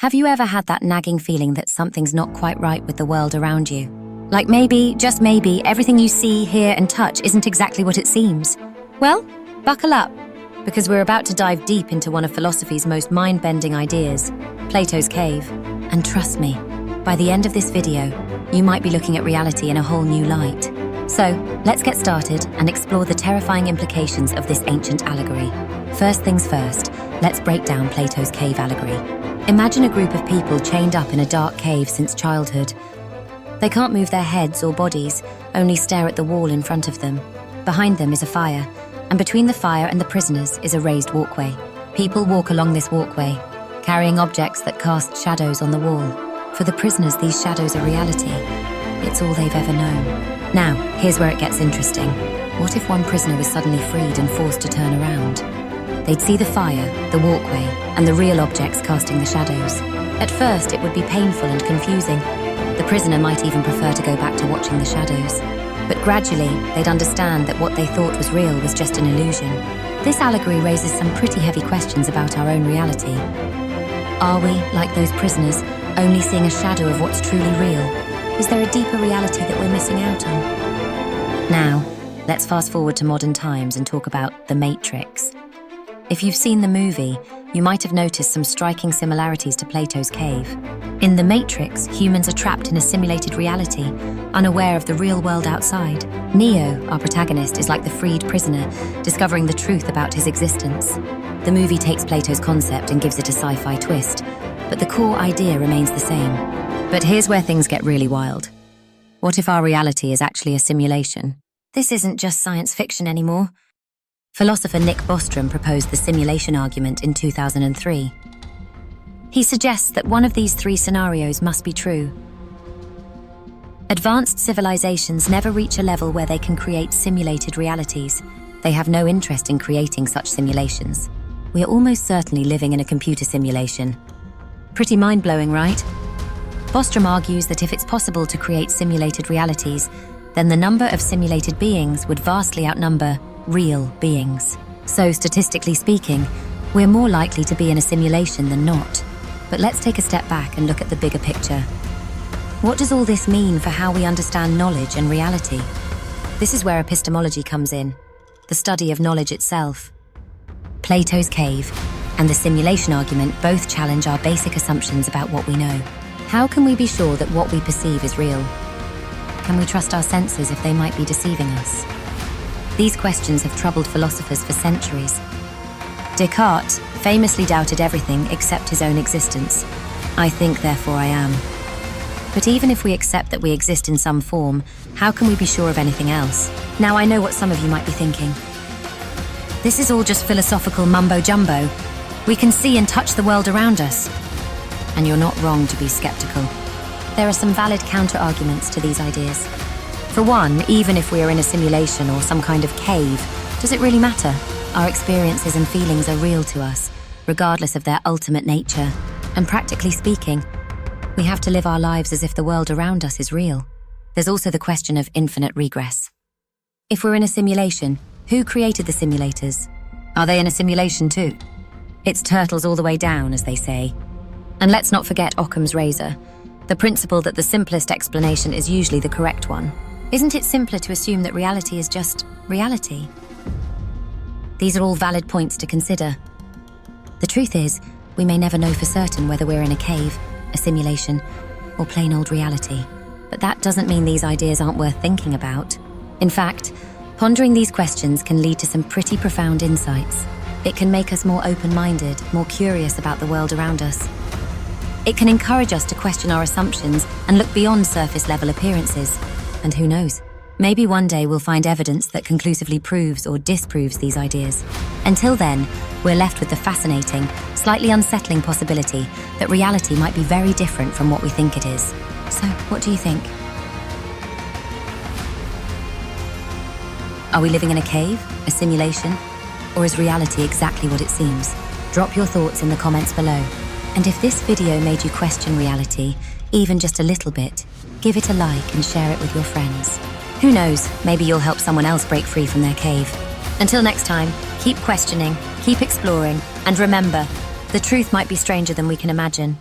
Have you ever had that nagging feeling that something's not quite right with the world around you? Like maybe, just maybe, everything you see, hear, and touch isn't exactly what it seems? Well, buckle up, because we're about to dive deep into one of philosophy's most mind-bending ideas, Plato's Cave. And trust me, by the end of this video, you might be looking at reality in a whole new light. So, let's get started and explore the terrifying implications of this ancient allegory. First things first, let's break down Plato's cave allegory. Imagine a group of people chained up in a dark cave since childhood. They can't move their heads or bodies, only stare at the wall in front of them. Behind them is a fire, and between the fire and the prisoners is a raised walkway. People walk along this walkway, carrying objects that cast shadows on the wall. For the prisoners, these shadows are reality. It's all they've ever known. Now, here's where it gets interesting. What if one prisoner was suddenly freed and forced to turn around? They'd see the fire, the walkway, and the real objects casting the shadows. At first, it would be painful and confusing. The prisoner might even prefer to go back to watching the shadows. But gradually, they'd understand that what they thought was real was just an illusion. This allegory raises some pretty heavy questions about our own reality. Are we, like those prisoners, only seeing a shadow of what's truly real? Is there a deeper reality that we're missing out on? Now, let's fast forward to modern times and talk about The Matrix. If you've seen the movie, you might have noticed some striking similarities to Plato's cave. In The Matrix, humans are trapped in a simulated reality, unaware of the real world outside. Neo, our protagonist, is like the freed prisoner, discovering the truth about his existence. The movie takes Plato's concept and gives it a sci-fi twist, but the core idea remains the same. But here's where things get really wild. What if our reality is actually a simulation? This isn't just science fiction anymore. Philosopher Bostrom proposed the simulation argument in 2003. He suggests that one of these three scenarios must be true. Advanced civilizations never reach a level where they can create simulated realities. They have no interest in creating such simulations. We are almost certainly living in a computer simulation. Pretty mind-blowing, right? Bostrom argues that if it's possible to create simulated realities, then the number of simulated beings would vastly outnumber real beings. So, statistically speaking, we're more likely to be in a simulation than not. But let's take a step back and look at the bigger picture. What does all this mean for how we understand knowledge and reality? This is where epistemology comes in, the study of knowledge itself. Plato's cave and the simulation argument both challenge our basic assumptions about what we know. How can we be sure that what we perceive is real? Can we trust our senses if they might be deceiving us? These questions have troubled philosophers for centuries. Descartes famously doubted everything except his own existence. I think, therefore I am. But even if we accept that we exist in some form, how can we be sure of anything else? Now I know what some of you might be thinking. This is all just philosophical mumbo-jumbo. We can see and touch the world around us. And you're not wrong to be skeptical. There are some valid counter-arguments to these ideas. For one, even if we are in a simulation or some kind of cave, does it really matter? Our experiences and feelings are real to us, regardless of their ultimate nature. And practically speaking, we have to live our lives as if the world around us is real. There's also the question of infinite regress. If we're in a simulation, who created the simulators? Are they in a simulation too? It's turtles all the way down, as they say. And let's not forget Occam's razor, the principle that the simplest explanation is usually the correct one. Isn't it simpler to assume that reality is just reality? These are all valid points to consider. The truth is, we may never know for certain whether we're in a cave, a simulation, or plain old reality. But that doesn't mean these ideas aren't worth thinking about. In fact, pondering these questions can lead to some pretty profound insights. It can make us more open-minded, more curious about the world around us. It can encourage us to question our assumptions and look beyond surface-level appearances. And who knows, maybe one day we'll find evidence that conclusively proves or disproves these ideas. Until then, we're left with the fascinating, slightly unsettling possibility that reality might be very different from what we think it is. So, what do you think? Are we living in a cave, a simulation, or is reality exactly what it seems? Drop your thoughts in the comments below. And if this video made you question reality, even just a little bit, give it a like and share it with your friends. Who knows, maybe you'll help someone else break free from their cave. Until next time, keep questioning, keep exploring, and remember, the truth might be stranger than we can imagine.